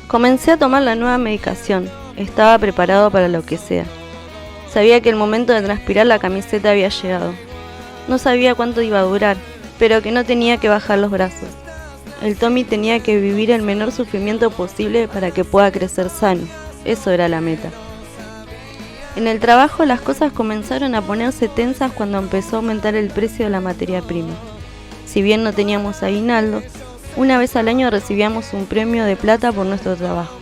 Comencé a tomar la nueva medicación. Estaba preparado para lo que sea. Sabía que el momento de transpirar la camiseta había llegado. No sabía cuánto iba a durar, pero que no tenía que bajar los brazos. El Tommy tenía que vivir el menor sufrimiento posible para que pueda crecer sano. Eso era la meta. En el trabajo las cosas comenzaron a ponerse tensas cuando empezó a aumentar el precio de la materia prima. Si bien no teníamos aguinaldo, una vez al año recibíamos un premio de plata por nuestro trabajo.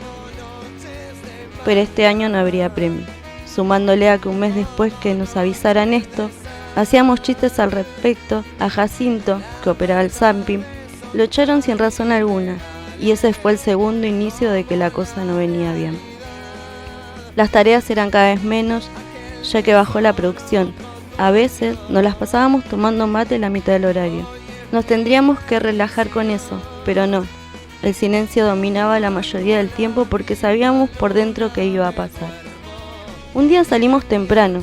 Pero este año no habría premio. Sumándole a que un mes después que nos avisaran esto, hacíamos chistes al respecto, a Jacinto, que operaba el Zamping, lo echaron sin razón alguna, y ese fue el segundo inicio de que la cosa no venía bien. Las tareas eran cada vez menos, ya que bajó la producción. A veces nos las pasábamos tomando mate la mitad del horario. Nos tendríamos que relajar con eso, pero no. El silencio dominaba la mayoría del tiempo porque sabíamos por dentro qué iba a pasar. Un día salimos temprano.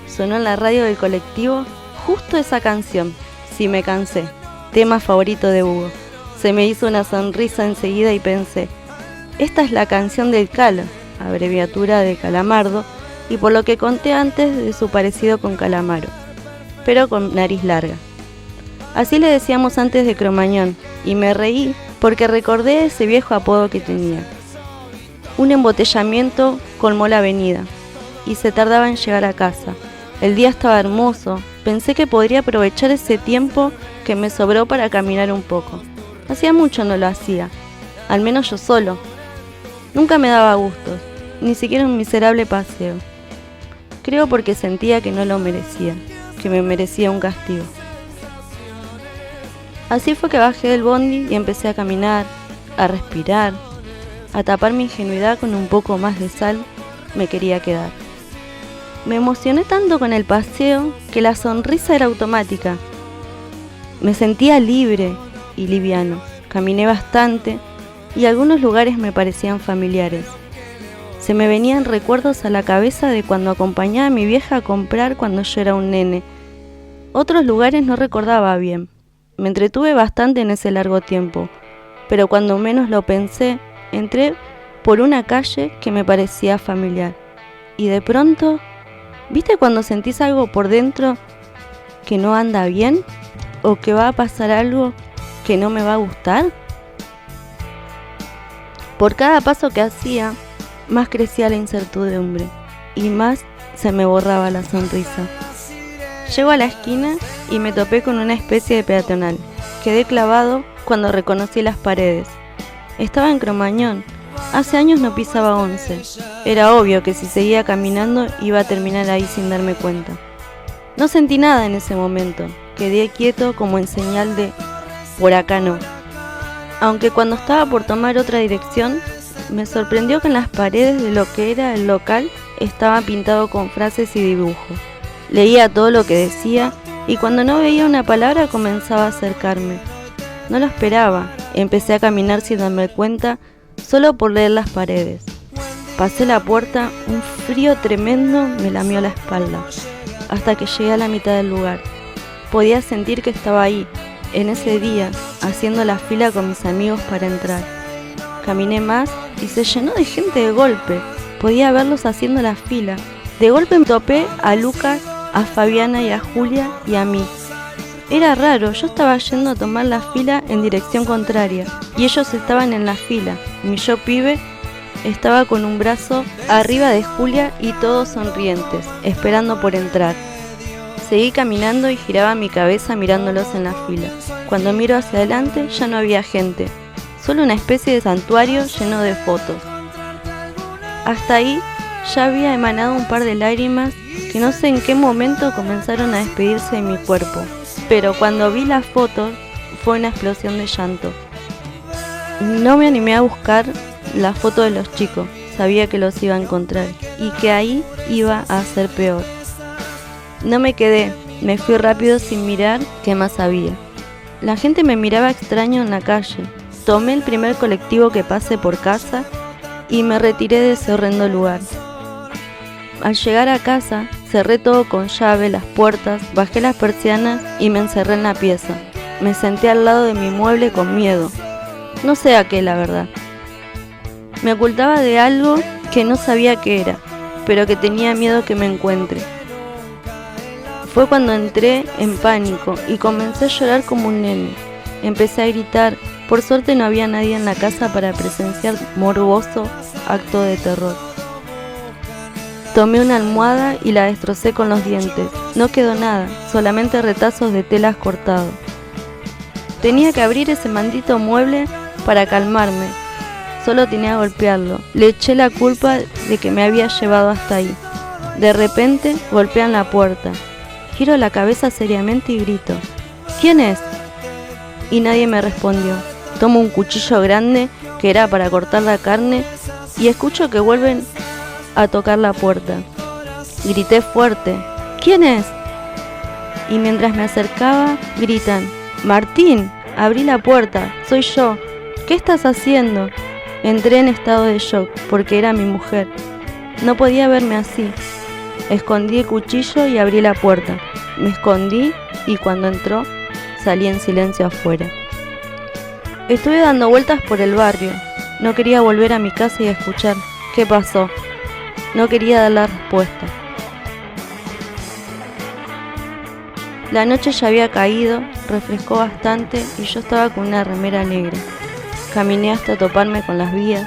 Sonó en la radio del colectivo justo esa canción, Si me cansé, tema favorito de Hugo. Se me hizo una sonrisa enseguida y pensé, esta es la canción del Calo, abreviatura de Calamardo, y por lo que conté antes de su parecido con Calamaro, pero con nariz larga. Así le decíamos antes de Cromañón, y me reí porque recordé ese viejo apodo que tenía. Un embotellamiento colmó la avenida, y se tardaba en llegar a casa. El día estaba hermoso, pensé que podría aprovechar ese tiempo que me sobró para caminar un poco. Hacía mucho no lo hacía, al menos yo solo. Nunca me daba gustos, ni siquiera un miserable paseo. Creo porque sentía que no lo merecía, que me merecía un castigo. Así fue que bajé del bondi y empecé a caminar, a respirar, a tapar mi ingenuidad con un poco más de sal. Me quería quedar. Me emocioné tanto con el paseo que la sonrisa era automática. Me sentía libre y liviano. Caminé bastante y algunos lugares me parecían familiares. Se me venían recuerdos a la cabeza de cuando acompañaba a mi vieja a comprar cuando yo era un nene. Otros lugares no recordaba bien. Me entretuve bastante en ese largo tiempo, pero cuando menos lo pensé, entré por una calle que me parecía familiar. Y de pronto, ¿viste cuando sentís algo por dentro que no anda bien? ¿O que va a pasar algo que no me va a gustar? Por cada paso que hacía, más crecía la incertidumbre y más se me borraba la sonrisa. Llego a la esquina y me topé con una especie de peatonal. Quedé clavado cuando reconocí las paredes. Estaba en Cromañón. Hace años no pisaba 11. Era obvio que si seguía caminando iba a terminar ahí sin darme cuenta. No sentí nada en ese momento. Quedé quieto como en señal de por acá no. Aunque cuando estaba por tomar otra dirección, me sorprendió que en las paredes de lo que era el local estaba pintado con frases y dibujos. Leía todo lo que decía y cuando no veía una palabra comenzaba a acercarme. No lo esperaba, empecé a caminar sin darme cuenta, solo por leer las paredes. Pasé la puerta, un frío tremendo me lamió la espalda, hasta que llegué a la mitad del lugar. Podía sentir que estaba ahí, en ese día, haciendo la fila con mis amigos para entrar. Caminé más y se llenó de gente de golpe. Podía verlos haciendo la fila. De golpe me topé a Lucas, a Fabiana y a Julia y a mí. Era raro, yo estaba yendo a tomar la fila en dirección contraria y ellos estaban en la fila. Mi yo pibe estaba con un brazo arriba de Julia y todos sonrientes, esperando por entrar. Seguí caminando y giraba mi cabeza mirándolos en la fila. Cuando miro hacia adelante ya no había gente, solo una especie de santuario lleno de fotos. Hasta ahí ya había emanado un par de lágrimas que no sé en qué momento comenzaron a despedirse de mi cuerpo, pero cuando vi las fotos fue una explosión de llanto. No me animé a buscar la foto de los chicos, sabía que los iba a encontrar y que ahí iba a ser peor. No me quedé, me fui rápido sin mirar qué más había. La gente me miraba extraño en la calle. Tomé el primer colectivo que pase por casa y me retiré de ese horrendo lugar. Al llegar a casa, cerré todo con llave, las puertas, bajé las persianas y me encerré en la pieza. Me senté al lado de mi mueble con miedo. No sé a qué, la verdad. Me ocultaba de algo que no sabía qué era, pero que tenía miedo que me encuentre. Fue cuando entré en pánico y comencé a llorar como un nene. Empecé a gritar. Por suerte no había nadie en la casa para presenciar morboso acto de terror. Tomé una almohada y la destrocé con los dientes. No quedó nada, solamente retazos de telas cortados. Tenía que abrir ese maldito mueble para calmarme. Solo tenía que golpearlo. Le eché la culpa de que me había llevado hasta ahí. De repente golpean la puerta. Giro la cabeza seriamente y grito: ¿quién es? Y nadie me respondió. Tomo un cuchillo grande que era para cortar la carne y escucho que vuelven a tocar la puerta. Grité fuerte: ¿quién es? Y mientras me acercaba, gritan: Martín, abrí la puerta, soy yo. ¿Qué estás haciendo? Entré en estado de shock porque era mi mujer. No podía verme así. Escondí el cuchillo y abrí la puerta. Me escondí y cuando entró, salí en silencio afuera. Estuve dando vueltas por el barrio. No quería volver a mi casa y escuchar qué pasó. No quería dar la respuesta. La noche ya había caído, refrescó bastante y yo estaba con una remera negra. Caminé hasta toparme con las vías.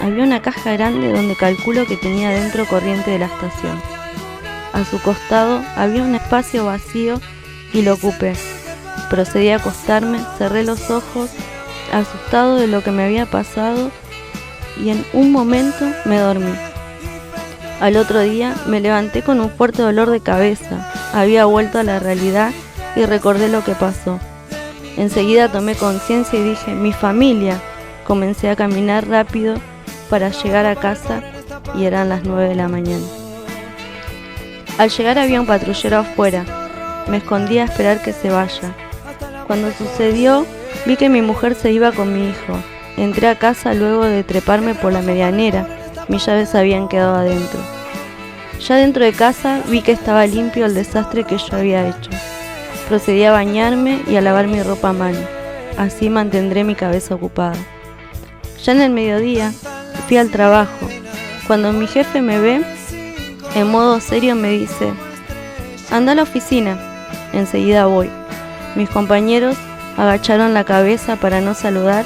Había una caja grande donde calculo que tenía dentro corriente de la estación. A su costado había un espacio vacío y lo ocupé. Procedí a acostarme, cerré los ojos, asustado de lo que me había pasado, y en un momento me dormí. Al otro día me levanté con un fuerte dolor de cabeza. Había vuelto a la realidad y recordé lo que pasó. Enseguida tomé conciencia y dije: mi familia. Comencé a caminar rápido para llegar a casa y eran las 9 de la mañana. Al llegar había un patrullero afuera. Me escondí a esperar que se vaya. Cuando sucedió, vi que mi mujer se iba con mi hijo. Entré a casa luego de treparme por la medianera. Mis llaves habían quedado adentro. Ya dentro de casa vi que estaba limpio el desastre que yo había hecho. Procedí a bañarme y a lavar mi ropa a mano. Así mantendré mi cabeza ocupada. Ya en el mediodía fui al trabajo. Cuando mi jefe me ve, en modo serio me dice: anda a la oficina. Enseguida voy. Mis compañeros agacharon la cabeza para no saludar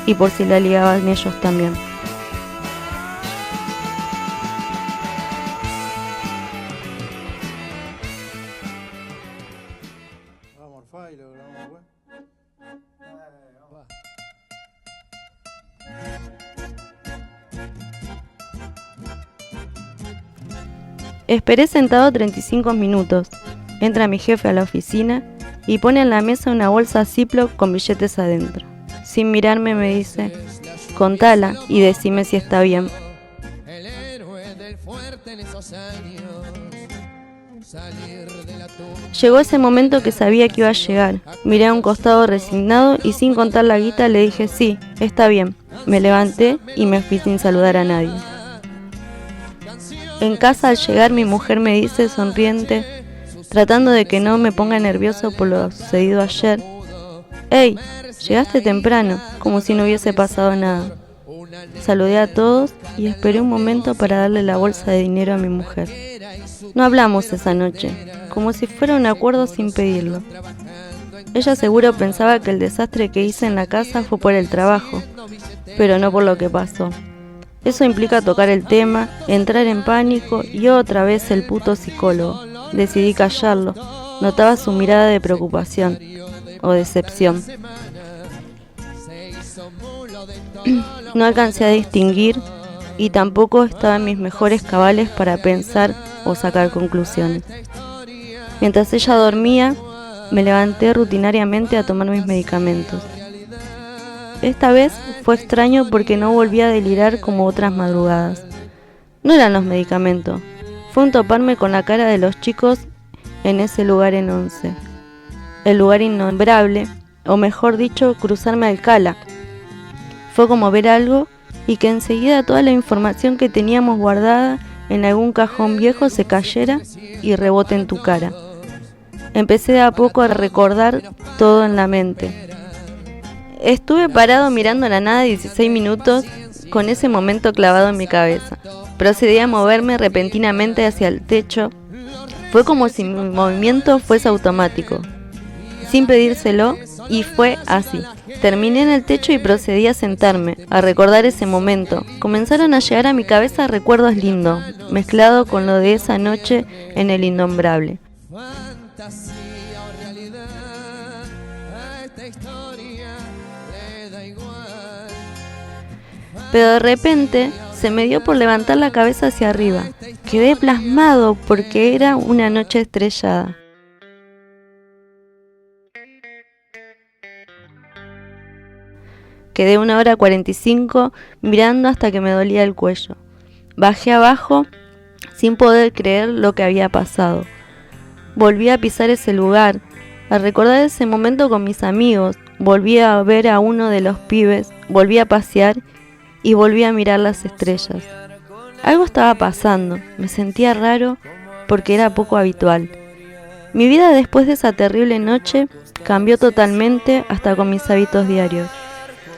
y por si la ligaban ellos también. Esperé sentado 35 minutos. Entra mi jefe a la oficina y pone en la mesa una bolsa Ziploc con billetes adentro. Sin mirarme me dice: contala y decime si está bien. Llegó ese momento que sabía que iba a llegar. Miré a un costado resignado y sin contar la guita le dije: sí, está bien. Me levanté y me fui sin saludar a nadie. En casa al llegar mi mujer me dice sonriente, tratando de que no me ponga nervioso por lo sucedido ayer: «Hey, llegaste temprano», como si no hubiese pasado nada. Saludé a todos y esperé un momento para darle la bolsa de dinero a mi mujer. No hablamos esa noche, como si fuera un acuerdo sin pedirlo. Ella seguro pensaba que el desastre que hice en la casa fue por el trabajo, pero no por lo que pasó. Eso implica tocar el tema, entrar en pánico y otra vez el puto psicólogo. Decidí callarlo. Notaba su mirada de preocupación o decepción. No alcancé a distinguir y tampoco estaba en mis mejores cabales para pensar o sacar conclusiones. Mientras ella dormía, me levanté rutinariamente a tomar mis medicamentos. Esta vez fue extraño porque no volví a delirar como otras madrugadas. No eran los medicamentos, fue un toparme con la cara de los chicos en ese lugar en Once. El lugar innombrable, o mejor dicho, cruzarme al Cala. Fue como ver algo y que enseguida toda la información que teníamos guardada en algún cajón viejo se cayera y rebote en tu cara. Empecé de a poco a recordar todo en la mente. Estuve parado mirando la nada 16 minutos con ese momento clavado en mi cabeza. Procedí a moverme repentinamente hacia el techo. Fue como si mi movimiento fuese automático, sin pedírselo, y fue así. Terminé en el techo y procedí a sentarme, a recordar ese momento. Comenzaron a llegar a mi cabeza recuerdos lindos, mezclado con lo de esa noche en el Innombrable. Pero de repente se me dio por levantar la cabeza hacia arriba. Quedé plasmado porque era una noche estrellada. Quedé 1:45 mirando hasta que me dolía el cuello. Bajé abajo sin poder creer lo que había pasado. Volví a pisar ese lugar, a recordar ese momento con mis amigos. Volví a ver a uno de los pibes, volví a pasear y volví a mirar las estrellas. Algo estaba pasando, me sentía raro porque era poco habitual. Mi vida después de esa terrible noche cambió totalmente, hasta con mis hábitos diarios.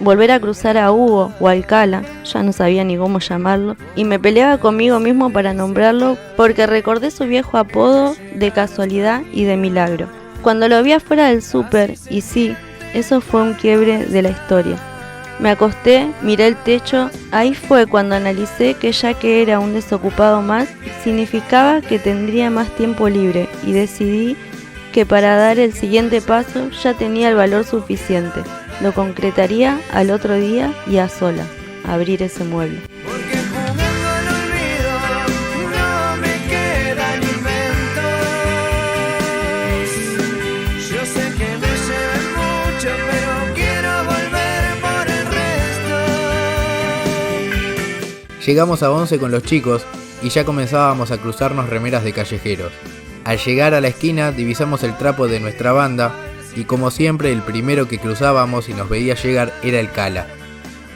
Volver a cruzar a Hugo o Alcala, ya no sabía ni cómo llamarlo, y me peleaba conmigo mismo para nombrarlo porque recordé su viejo apodo de casualidad y de milagro. Cuando lo vi afuera del súper, y sí, eso fue un quiebre de la historia. Me acosté, miré el techo, ahí fue cuando analicé que ya que era un desocupado más, significaba que tendría más tiempo libre, y decidí que para dar el siguiente paso ya tenía el valor suficiente. Lo concretaría al otro día y a solas, abrir ese mueble. Porque jugando al olvido no me quedan inventos. Yo sé que me lleven mucho, pero quiero volver por el resto. Llegamos a 11 con los chicos y ya comenzábamos a cruzarnos remeras de callejeros. Al llegar a la esquina divisamos el trapo de nuestra banda y como siempre el primero que cruzábamos y nos veía llegar era el Cala.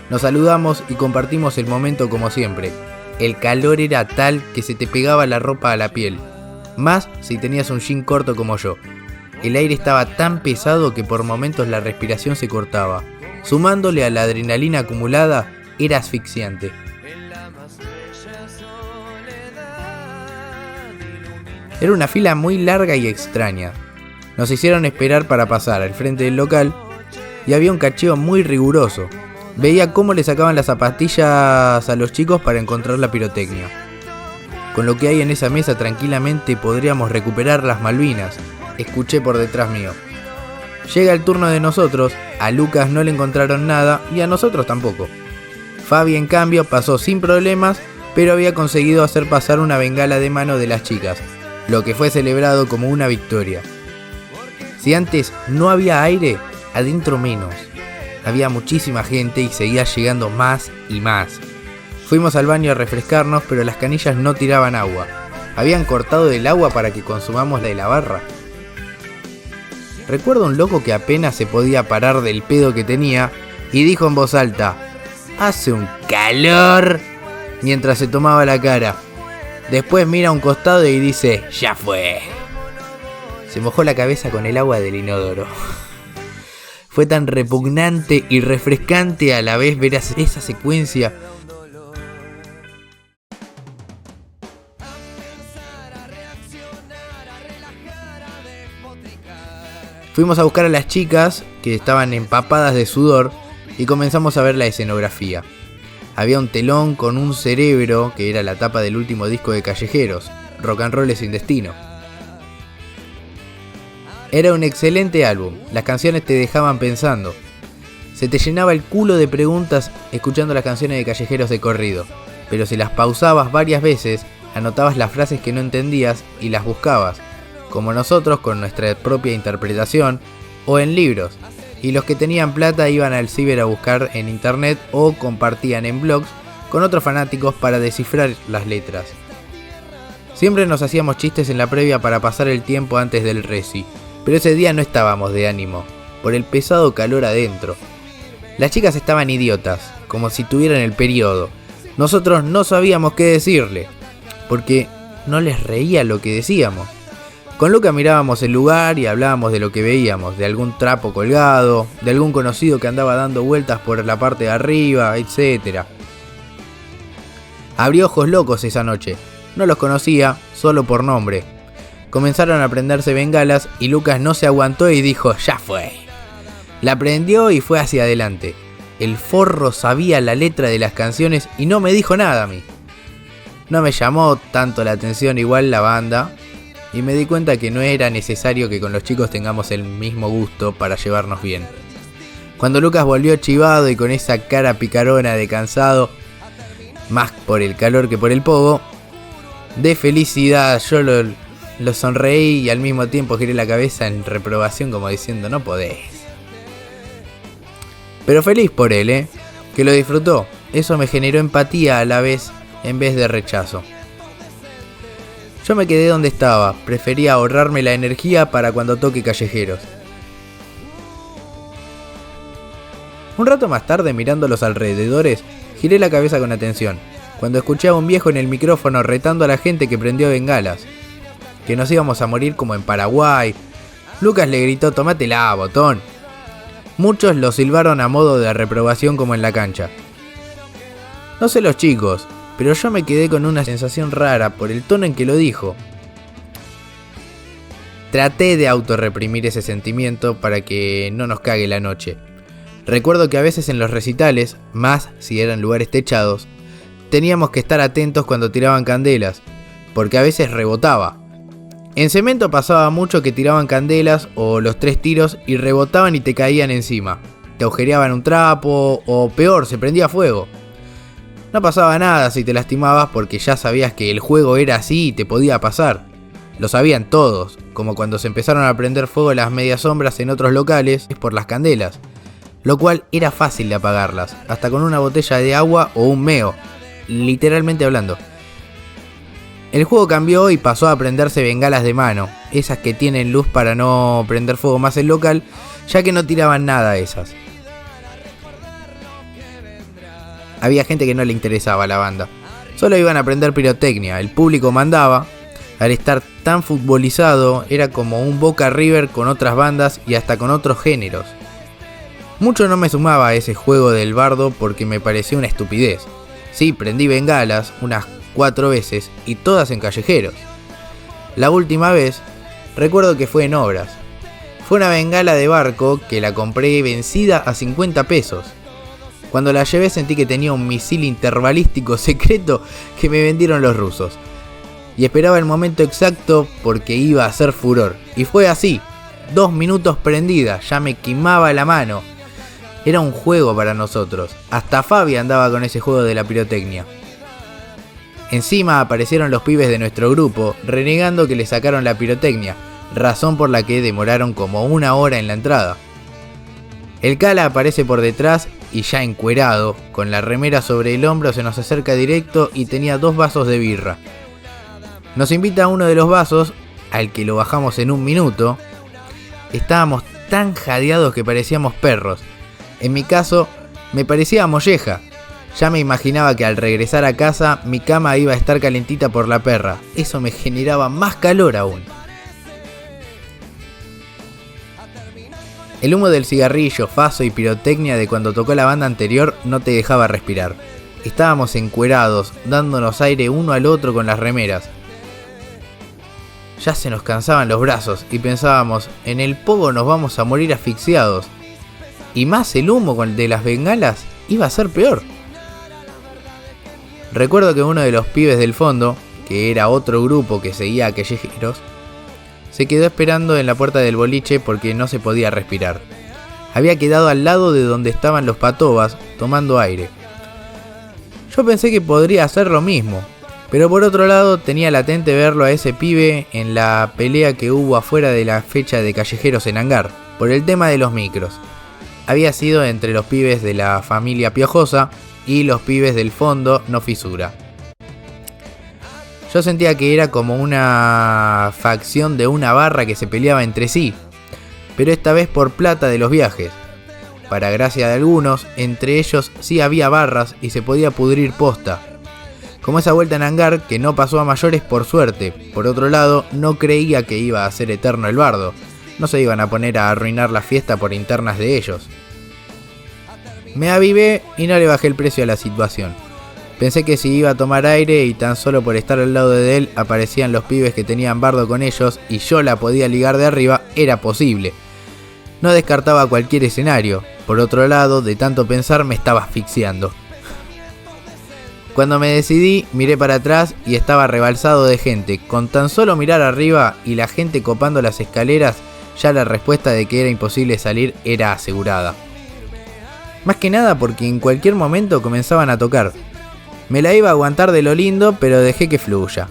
Nos saludamos y compartimos el momento como siempre. El calor era tal que se te pegaba la ropa a la piel, más si tenías un jean corto como yo. El aire estaba tan pesado que por momentos la respiración se cortaba. Sumándole a la adrenalina acumulada, era asfixiante. Era una fila muy larga y extraña. Nos hicieron esperar para pasar al frente del local y había un cacheo muy riguroso. Veía cómo le sacaban las zapatillas a los chicos para encontrar la pirotecnia. Con lo que hay en esa mesa tranquilamente podríamos recuperar las Malvinas, escuché por detrás mío. Llega el turno de nosotros, a Lucas no le encontraron nada y a nosotros tampoco. Fabi en cambio pasó sin problemas, pero había conseguido hacer pasar una bengala de mano de las chicas, lo que fue celebrado como una victoria. Si antes no había aire, adentro menos. Había muchísima gente y seguía llegando más y más. Fuimos al baño a refrescarnos, pero las canillas no tiraban agua. Habían cortado el agua para que consumamos la de la barra. Recuerdo un loco que apenas se podía parar del pedo que tenía y dijo en voz alta: "Hace un calor", mientras se tomaba la cara. Después mira a un costado y dice: "Ya fue". Se mojó la cabeza con el agua del inodoro. Fue tan repugnante y refrescante a la vez ver esa secuencia. Fuimos a buscar a las chicas, que estaban empapadas de sudor, y comenzamos a ver la escenografía. Había un telón con un cerebro, que era la tapa del último disco de Callejeros, Rock and Roll es sin destino. Era un excelente álbum, las canciones te dejaban pensando. Se te llenaba el culo de preguntas escuchando las canciones de Callejeros de corrido, pero si las pausabas varias veces, anotabas las frases que no entendías y las buscabas, como nosotros con nuestra propia interpretación, o en libros, y los que tenían plata iban al ciber a buscar en internet o compartían en blogs con otros fanáticos para descifrar las letras. Siempre nos hacíamos chistes en la previa para pasar el tiempo antes del reci, pero ese día no estábamos de ánimo, por el pesado calor adentro. Las chicas estaban idiotas, como si tuvieran el periodo. Nosotros no sabíamos qué decirle, porque no les reía lo que decíamos. Con Luca mirábamos el lugar y hablábamos de lo que veíamos, de algún trapo colgado, de algún conocido que andaba dando vueltas por la parte de arriba, etc. Abrí ojos locos esa noche. No los conocía, solo por nombre. Comenzaron a prenderse bengalas y Lucas no se aguantó y dijo, ya fue. La prendió y fue hacia adelante. El forro sabía la letra de las canciones y no me dijo nada a mí. No me llamó tanto la atención igual la banda y me di cuenta que no era necesario que con los chicos tengamos el mismo gusto para llevarnos bien. Cuando Lucas volvió chivado y con esa cara picarona de cansado, más por el calor que por el pogo, de felicidad yo lo sonreí y al mismo tiempo giré la cabeza en reprobación como diciendo no podés. Pero feliz por él, que lo disfrutó. Eso me generó empatía a la vez en vez de rechazo. Yo me quedé donde estaba, prefería ahorrarme la energía para cuando toque Callejeros. Un rato más tarde, mirando los alrededores, giré la cabeza con atención, cuando escuché a un viejo en el micrófono retando a la gente que prendió bengalas, que nos íbamos a morir como en Paraguay. Lucas le gritó, tómatela, botón. Muchos lo silbaron a modo de reprobación como en la cancha. No sé los chicos, pero yo me quedé con una sensación rara por el tono en que lo dijo. Traté de autorreprimir ese sentimiento para que no nos cague la noche. Recuerdo que a veces en los recitales, más si eran lugares techados, teníamos que estar atentos cuando tiraban candelas, porque a veces rebotaba. En cemento pasaba mucho que tiraban candelas o los 3 tiros y rebotaban y te caían encima. Te agujereaban un trapo o peor, se prendía fuego. No pasaba nada si te lastimabas porque ya sabías que el juego era así y te podía pasar. Lo sabían todos, como cuando se empezaron a prender fuego las medias sombras en otros locales por las candelas, lo cual era fácil de apagarlas, hasta con una botella de agua o un meo, literalmente hablando. El juego cambió y pasó a prenderse bengalas de mano, esas que tienen luz para no prender fuego más el local, ya que no tiraban nada a esas. Había gente que no le interesaba a la banda, solo iban a prender pirotecnia, el público mandaba. Al estar tan futbolizado, era como un Boca River con otras bandas y hasta con otros géneros. Mucho no me sumaba a ese juego del bardo porque me parecía una estupidez. Sí, prendí bengalas unas 4 veces y todas en Callejeros. La última vez, recuerdo que fue en Obras. Fue una bengala de barco que la compré vencida a 50 pesos. Cuando la llevé sentí que tenía un misil interbalístico secreto que me vendieron los rusos. Y esperaba el momento exacto porque iba a hacer furor. Y fue así. 2 minutos prendida, ya me quemaba la mano. Era un juego para nosotros. Hasta Fabi andaba con ese juego de la pirotecnia. Encima aparecieron los pibes de nuestro grupo, renegando que le sacaron la pirotecnia, razón por la que demoraron como 1 hora en la entrada. El Cala aparece por detrás y ya encuerado, con la remera sobre el hombro se nos acerca directo y tenía 2 vasos de birra. Nos invita a uno de los vasos, al que lo bajamos en 1 minuto. Estábamos tan jadeados que parecíamos perros. En mi caso, me parecía molleja. Ya me imaginaba que al regresar a casa mi cama iba a estar calentita por la perra. Eso me generaba más calor aún. El humo del cigarrillo, faso y pirotecnia de cuando tocó la banda anterior no te dejaba respirar. Estábamos encuerados, dándonos aire uno al otro con las remeras. Ya se nos cansaban los brazos y pensábamos, en el pogo nos vamos a morir asfixiados. Y más el humo de las bengalas iba a ser peor. Recuerdo que uno de los pibes del fondo, que era otro grupo que seguía a Callejeros, se quedó esperando en la puerta del boliche porque no se podía respirar. Había quedado al lado de donde estaban los patobas, tomando aire. Yo pensé que podría hacer lo mismo, pero por otro lado tenía latente verlo a ese pibe en la pelea que hubo afuera de la fecha de Callejeros en Hangar, por el tema de los micros. Había sido entre los pibes de la familia Piojosa y los pibes del fondo No Fisura. Yo sentía que era como una facción de una barra que se peleaba entre sí, pero esta vez por plata de los viajes. Para gracia de algunos, entre ellos sí había barras y se podía pudrir posta. Como esa vuelta en Hangar que no pasó a mayores por suerte. Por otro lado, no creía que iba a ser eterno el bardo. No se iban a poner a arruinar la fiesta por internas de ellos. Me avivé y no le bajé el precio a la situación. Pensé que si iba a tomar aire y tan solo por estar al lado de él aparecían los pibes que tenían bardo con ellos y yo la podía ligar de arriba, era posible. No descartaba cualquier escenario. Por otro lado, de tanto pensar me estaba asfixiando. Cuando me decidí, miré para atrás y estaba rebalsado de gente. Con tan solo mirar arriba y la gente copando las escaleras, ya la respuesta de que era imposible salir era asegurada. Más que nada porque en cualquier momento comenzaban a tocar. Me la iba a aguantar de lo lindo, pero dejé que fluya.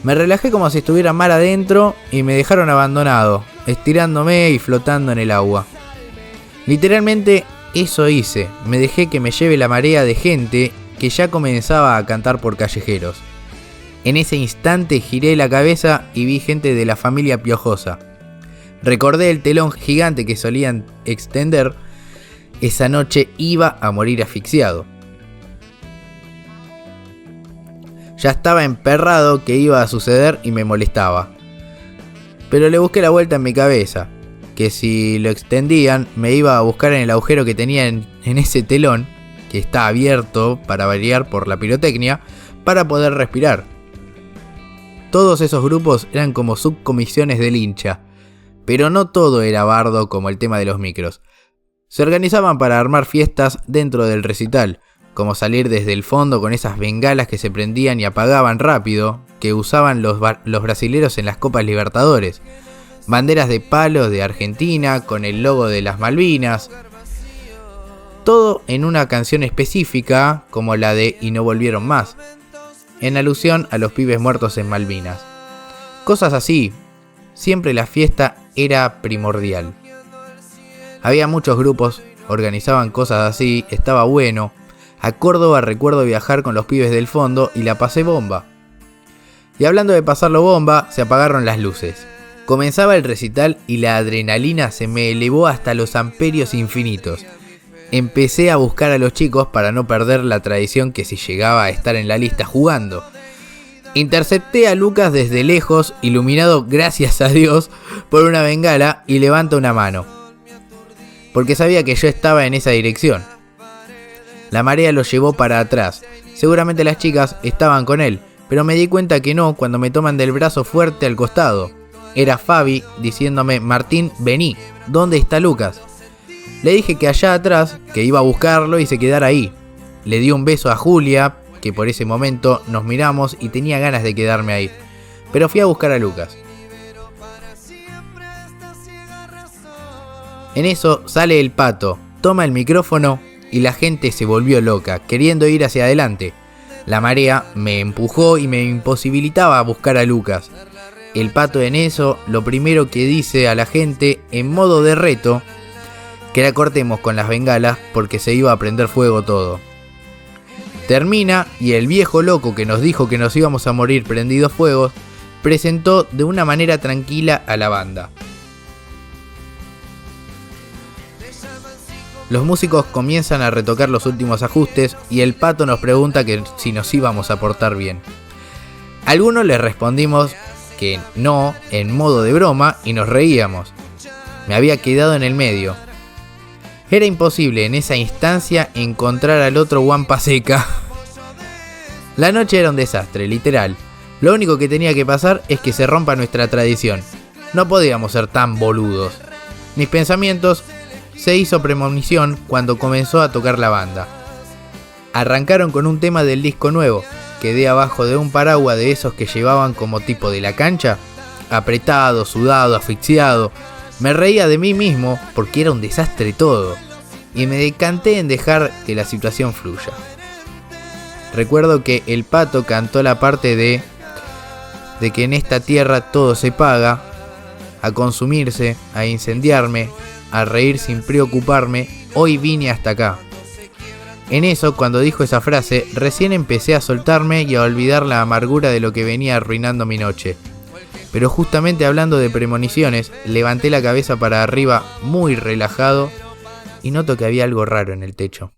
Me relajé como si estuviera mar adentro y me dejaron abandonado, estirándome y flotando en el agua. Literalmente eso hice, me dejé que me lleve la marea de gente que ya comenzaba a cantar por callejeros. En ese instante giré la cabeza y vi gente de la familia Piojosa. Recordé el telón gigante que solían extender. Esa noche iba a morir asfixiado. Ya estaba emperrado que iba a suceder y me molestaba. Pero le busqué la vuelta en mi cabeza, que si lo extendían me iba a buscar en el agujero que tenía en ese telón, que está abierto para variar por la pirotecnia, para poder respirar. Todos esos grupos eran como subcomisiones del hincha, pero no todo era bardo como el tema de los micros. Se organizaban para armar fiestas dentro del recital, como salir desde el fondo con esas bengalas que se prendían y apagaban rápido, que usaban los brasileros en las Copas Libertadores. Banderas de palos de Argentina con el logo de las Malvinas. Todo en una canción específica como la de Y no volvieron más, en alusión a los pibes muertos en Malvinas. Cosas así, siempre la fiesta era primordial. Había muchos grupos, organizaban cosas así, estaba bueno. A Córdoba recuerdo viajar con los pibes del fondo y la pasé bomba. Y hablando de pasarlo bomba, se apagaron las luces. Comenzaba el recital y la adrenalina se me elevó hasta los amperios infinitos. Empecé a buscar a los chicos para no perder la tradición que si llegaba a estar en la lista jugando. Intercepté a Lucas desde lejos, iluminado gracias a Dios por una bengala, y levanta una mano, porque sabía que yo estaba en esa dirección. La marea lo llevó para atrás. Seguramente las chicas estaban con él, pero me di cuenta que no cuando me toman del brazo fuerte al costado. Era Fabi diciéndome: Martín, vení, ¿dónde está Lucas? Le dije que allá atrás, que iba a buscarlo y se quedara ahí. Le di un beso a Julia, que por ese momento nos miramos y tenía ganas de quedarme ahí. Pero fui a buscar a Lucas. En eso sale el Pato, toma el micrófono y la gente se volvió loca, queriendo ir hacia adelante. La marea me empujó y me imposibilitaba buscar a Lucas. El Pato en eso, lo primero que dice a la gente, en modo de reto, que la cortemos con las bengalas porque se iba a prender fuego todo. Termina y el viejo loco que nos dijo que nos íbamos a morir prendidos fuegos, presentó de una manera tranquila a la banda. Los músicos comienzan a retocar los últimos ajustes y el Pato nos pregunta que si nos íbamos a portar bien. Algunos le respondimos que no, en modo de broma, y nos reíamos. Me había quedado en el medio. Era imposible en esa instancia encontrar al otro guampa seca. La noche era un desastre, literal. Lo único que tenía que pasar es que se rompa nuestra tradición. No podíamos ser tan boludos. Mis pensamientos se hizo premonición cuando comenzó a tocar la banda. Arrancaron con un tema del disco nuevo. Quedé abajo de un paraguas de esos que llevaban como tipo de la cancha, apretado, sudado, asfixiado. Me reía de mí mismo porque era un desastre todo, y me decanté en dejar que la situación fluya. Recuerdo que el Pato cantó la parte de que en esta tierra todo se paga, a consumirse, a incendiarme, a reír sin preocuparme, hoy vine hasta acá. En eso, cuando dijo esa frase, recién empecé a soltarme y a olvidar la amargura de lo que venía arruinando mi noche. Pero justamente hablando de premoniciones, levanté la cabeza para arriba muy relajado y noto que había algo raro en el techo.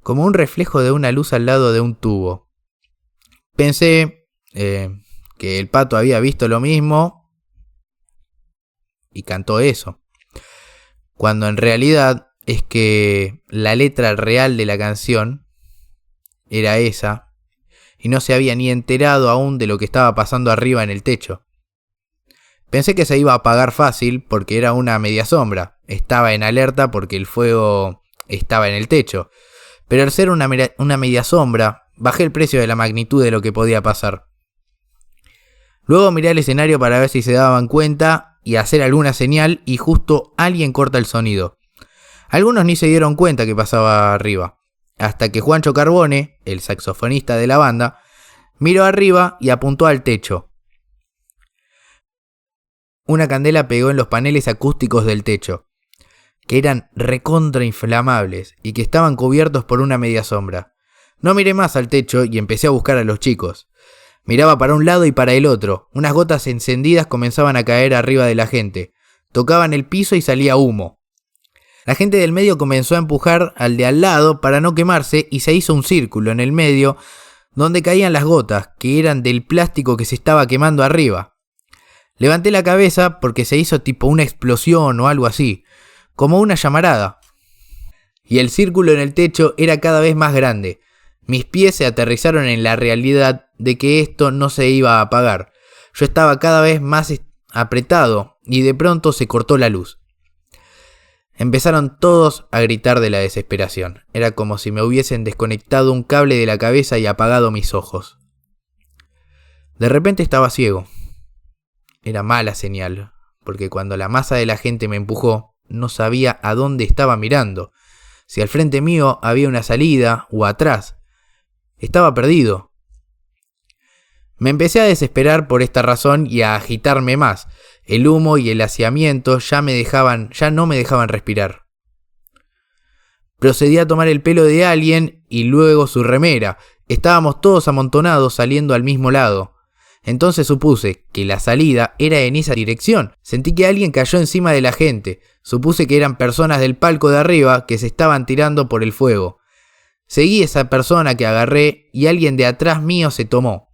Como un reflejo de una luz al lado de un tubo. Pensé que el Pato había visto lo mismo y cantó eso. Cuando en realidad es que la letra real de la canción era esa, y no se había ni enterado aún de lo que estaba pasando arriba en el techo. Pensé que se iba a apagar fácil porque era una media sombra. Estaba en alerta porque el fuego estaba en el techo. Pero al ser una media sombra, bajé el precio de la magnitud de lo que podía pasar. Luego miré el escenario para ver si se daban cuenta y hacer alguna señal, y justo alguien corta el sonido. Algunos ni se dieron cuenta que pasaba arriba, hasta que Juancho Carbone, el saxofonista de la banda, miró arriba y apuntó al techo. Una candela pegó en los paneles acústicos del techo, que eran recontra inflamables y que estaban cubiertos por una media sombra. No miré más al techo y empecé a buscar a los chicos. Miraba para un lado y para el otro. Unas gotas encendidas comenzaban a caer arriba de la gente. Tocaban el piso y salía humo. La gente del medio comenzó a empujar al de al lado para no quemarse y se hizo un círculo en el medio donde caían las gotas, que eran del plástico que se estaba quemando arriba. Levanté la cabeza porque se hizo tipo una explosión o algo así, como una llamarada. Y el círculo en el techo era cada vez más grande. Mis pies se aterrizaron en la realidad de que esto no se iba a apagar. Yo estaba cada vez más apretado y de pronto se cortó la luz. Empezaron todos a gritar de la desesperación. Era como si me hubiesen desconectado un cable de la cabeza y apagado mis ojos. De repente estaba ciego. Era mala señal, porque cuando la masa de la gente me empujó, no sabía a dónde estaba mirando, si al frente mío había una salida o atrás. Estaba perdido. Me empecé a desesperar por esta razón y a agitarme más. El humo y el hacinamiento ya no me dejaban respirar. Procedí a tomar el pelo de alguien y luego su remera. Estábamos todos amontonados saliendo al mismo lado. Entonces supuse que la salida era en esa dirección. Sentí que alguien cayó encima de la gente. Supuse que eran personas del palco de arriba que se estaban tirando por el fuego. Seguí esa persona que agarré y alguien de atrás mío se tomó.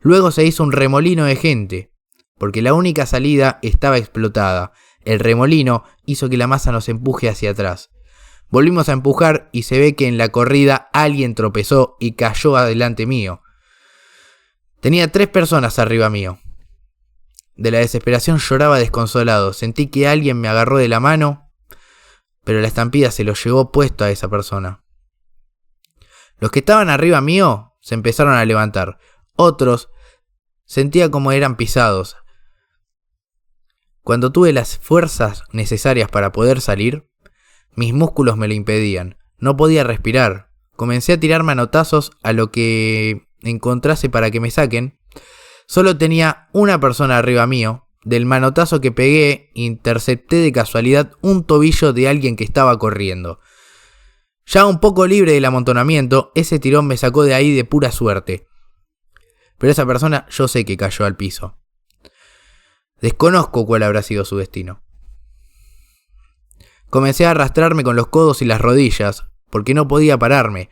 Luego se hizo un remolino de gente, porque la única salida estaba explotada. El remolino hizo que la masa nos empuje hacia atrás. Volvimos a empujar y se ve que en la corrida alguien tropezó y cayó adelante mío. Tenía 3 personas arriba mío. De la desesperación lloraba desconsolado. Sentí que alguien me agarró de la mano, pero la estampida se lo llevó puesto a esa persona. Los que estaban arriba mío se empezaron a levantar. Otros sentía como eran pisados. Cuando tuve las fuerzas necesarias para poder salir, mis músculos me lo impedían. No podía respirar. Comencé a tirar manotazos a lo que encontrase para que me saquen. Solo tenía una persona arriba mío. Del manotazo que pegué, intercepté de casualidad un tobillo de alguien que estaba corriendo. Ya un poco libre del amontonamiento, ese tirón me sacó de ahí de pura suerte. Pero esa persona yo sé que cayó al piso. Desconozco cuál habrá sido su destino. Comencé a arrastrarme con los codos y las rodillas, porque no podía pararme.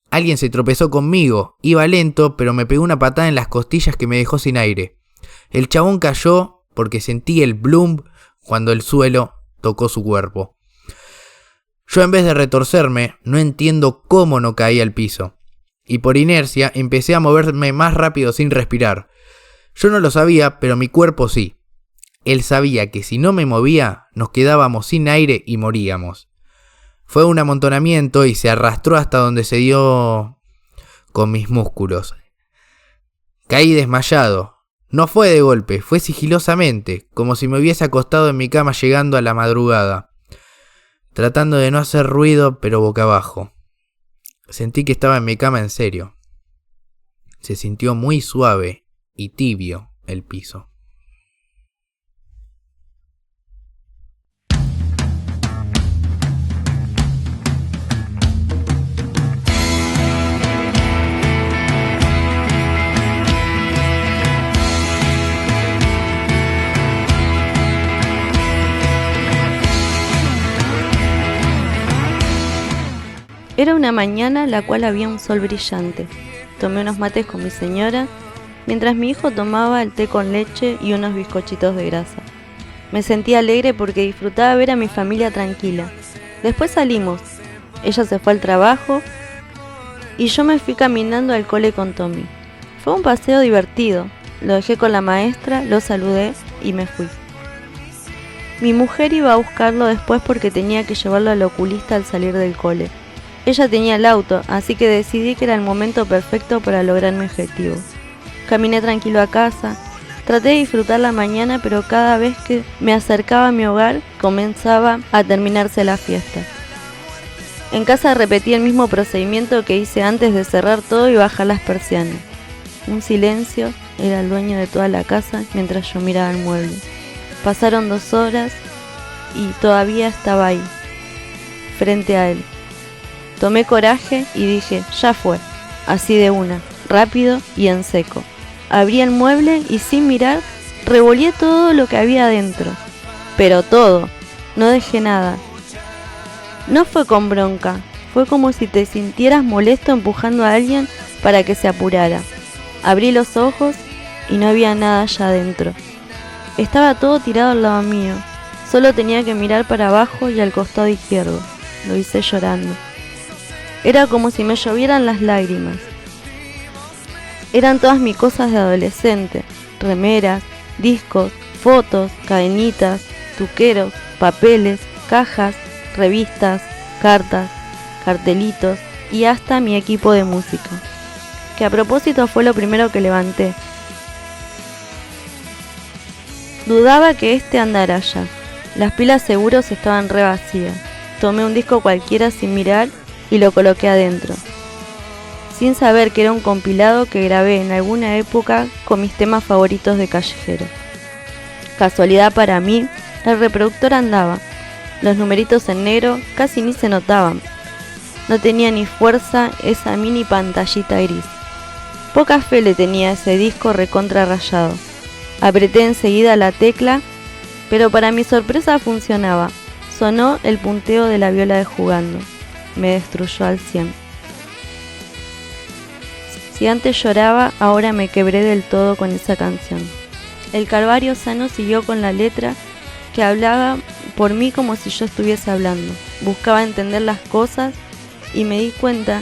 Alguien se tropezó conmigo, iba lento, pero me pegó una patada en las costillas que me dejó sin aire. El chabón cayó porque sentí el bloom cuando el suelo tocó su cuerpo. Yo, en vez de retorcerme, no entiendo cómo no caí al piso. Y por inercia empecé a moverme más rápido sin respirar. Yo no lo sabía, pero mi cuerpo sí. Él sabía que si no me movía, nos quedábamos sin aire y moríamos. Fue un amontonamiento y se arrastró hasta donde se dio con mis músculos. Caí desmayado. No fue de golpe, fue sigilosamente, como si me hubiese acostado en mi cama llegando a la madrugada, tratando de no hacer ruido, pero boca abajo. Sentí que estaba en mi cama en serio. Se sintió muy suave y tibio el piso. Era una mañana la cual había un sol brillante. Tomé unos mates con mi señora, mientras mi hijo tomaba el té con leche y unos bizcochitos de grasa. Me sentía alegre porque disfrutaba ver a mi familia tranquila. Después salimos. Ella se fue al trabajo y yo me fui caminando al cole con Tommy. Fue un paseo divertido. Lo dejé con la maestra, lo saludé y me fui. Mi mujer iba a buscarlo después porque tenía que llevarlo al oculista al salir del cole. Ella tenía el auto, así que decidí que era el momento perfecto para lograr mi objetivo. Caminé tranquilo a casa, traté de disfrutar la mañana, pero cada vez que me acercaba a mi hogar comenzaba a terminarse la fiesta. En casa repetí el mismo procedimiento que hice antes de cerrar todo y bajar las persianas. Un silencio era el dueño de toda la casa mientras yo miraba el mueble. Pasaron 2 horas y todavía estaba ahí, frente a él. Tomé coraje y dije, ya fue, así de una, rápido y en seco. Abrí el mueble y sin mirar, revolví todo lo que había adentro. Pero todo, no dejé nada. No fue con bronca, fue como si te sintieras molesto empujando a alguien para que se apurara. Abrí los ojos y no había nada allá adentro. Estaba todo tirado al lado mío, solo tenía que mirar para abajo y al costado izquierdo. Lo hice llorando. Era como si me llovieran las lágrimas. Eran todas mis cosas de adolescente, remeras, discos, fotos, cadenitas, tuqueros, papeles, cajas, revistas, cartas, cartelitos y hasta mi equipo de música, que a propósito fue lo primero que levanté. Dudaba que andara allá. Las pilas seguros estaban re vacías. Tomé un disco cualquiera sin mirar y lo coloqué adentro, sin saber que era un compilado que grabé en alguna época con mis temas favoritos de Callejero. Casualidad para mí, el reproductor andaba. Los numeritos en negro casi ni se notaban. No tenía ni fuerza esa mini pantallita gris. Poca fe le tenía a ese disco recontra rayado. Apreté enseguida la tecla, pero para mi sorpresa funcionaba. Sonó el punteo de la viola de Jugando. Me destruyó al 100. Si antes lloraba, ahora me quebré del todo con esa canción. El Calvario Sano siguió con la letra que hablaba por mí como si yo estuviese hablando. Buscaba entender las cosas y me di cuenta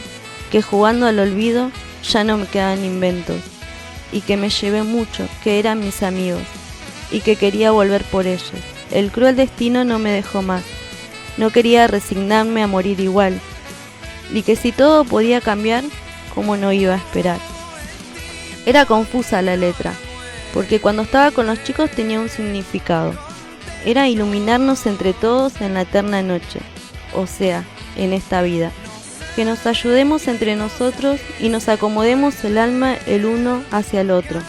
que jugando al olvido ya no me quedaban inventos y que me llevé mucho, que eran mis amigos y que quería volver por ellos. El cruel destino no me dejó más. No quería resignarme a morir igual, y que si todo podía cambiar, ¿cómo no iba a esperar? Era confusa la letra, porque cuando estaba con los chicos tenía un significado. Era iluminarnos entre todos en la eterna noche, o sea, en esta vida. Que nos ayudemos entre nosotros y nos acomodemos el alma el uno hacia el otro.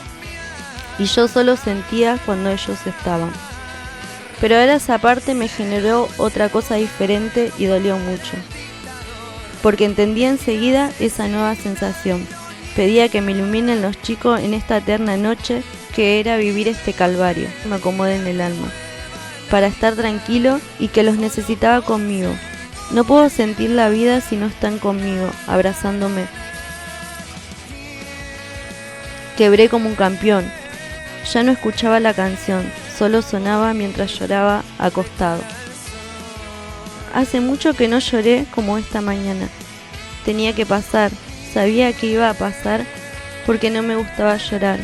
Y yo solo sentía cuando ellos estaban. Pero ahora esa parte me generó otra cosa diferente y dolió mucho. Porque entendí enseguida esa nueva sensación. Pedía que me iluminen los chicos en esta eterna noche que era vivir este calvario. Me acomoden el alma. Para estar tranquilo y que los necesitaba conmigo. No puedo sentir la vida si no están conmigo, abrazándome. Quebré como un campeón. Ya no escuchaba la canción, solo sonaba mientras lloraba acostado. Hace mucho que no lloré como esta mañana. Tenía que pasar, sabía que iba a pasar porque no me gustaba llorar.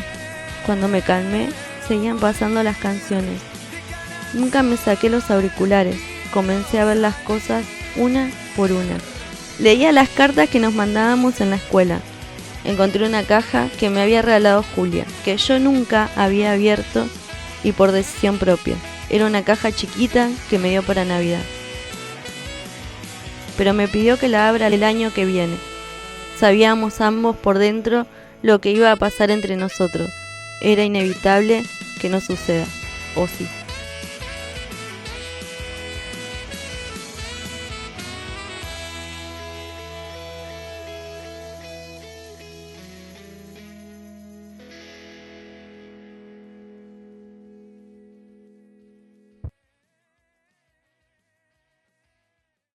Cuando me calmé, seguían pasando las canciones. Nunca me saqué los auriculares, comencé a ver las cosas una por una. Leía las cartas que nos mandábamos en la escuela. Encontré una caja que me había regalado Julia, que yo nunca había abierto y por decisión propia. Era una caja chiquita que me dio para Navidad. Pero me pidió que la abra el año que viene. Sabíamos ambos por dentro lo que iba a pasar entre nosotros. Era inevitable que no suceda, o sí.